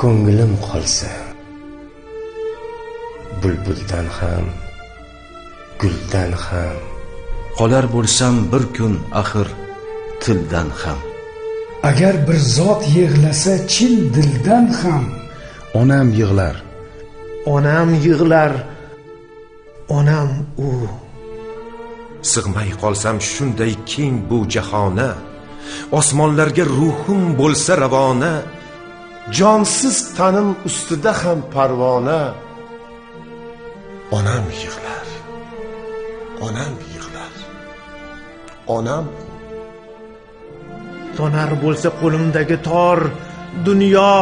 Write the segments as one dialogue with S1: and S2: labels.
S1: ko'nglim qolsa bulbuldan ham guldan ham
S2: qolar bo'lsam bir kun axir tildan ham.
S3: Agar bir zot yig'lasa chin dildan ham
S4: onam yig'lar,
S5: onam yig'lar, onam u.
S6: Sig'may qolsam shunday keng bu jahona, osmonlarga ruhim bo'lsa ravona,
S7: jonsiz tanim ustida ham parvona. Onam yig'lar, onam yig'lar, onam
S5: Tonar bo'lsa qo'limdagi tor dunyo,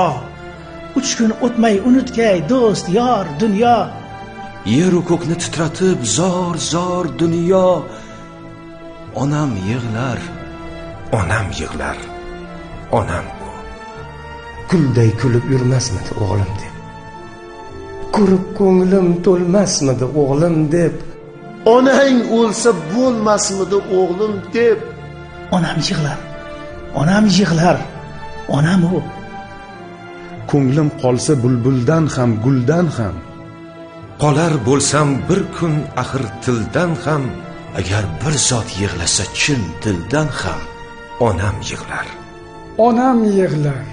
S8: 3 kun o'tmay unutgay do'st yor dunyo.
S2: Yer u ko'kni titratib zor zor dunyo. Onam yig'lar,
S6: onam yig'lar, onam bu.
S1: gulday kulib yurmasmidi o'g'lim deb, ko'rib ko'nglim to'lmasmidi o'g'lim deb,
S7: onang o'lsa bo'lmasmidi o'g'lim deb.
S8: Onam yig'lar, onam yig'lar, onam u.
S4: ko'nglim qolsa bulbuldan ham guldan ham.
S6: Qolar bo'lsam bir kun axir tildan ham,
S2: agar bir zot yig'lasa chin dildan ham.
S6: onam yig'lar,
S3: onam yig'lar,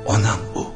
S2: Onam u.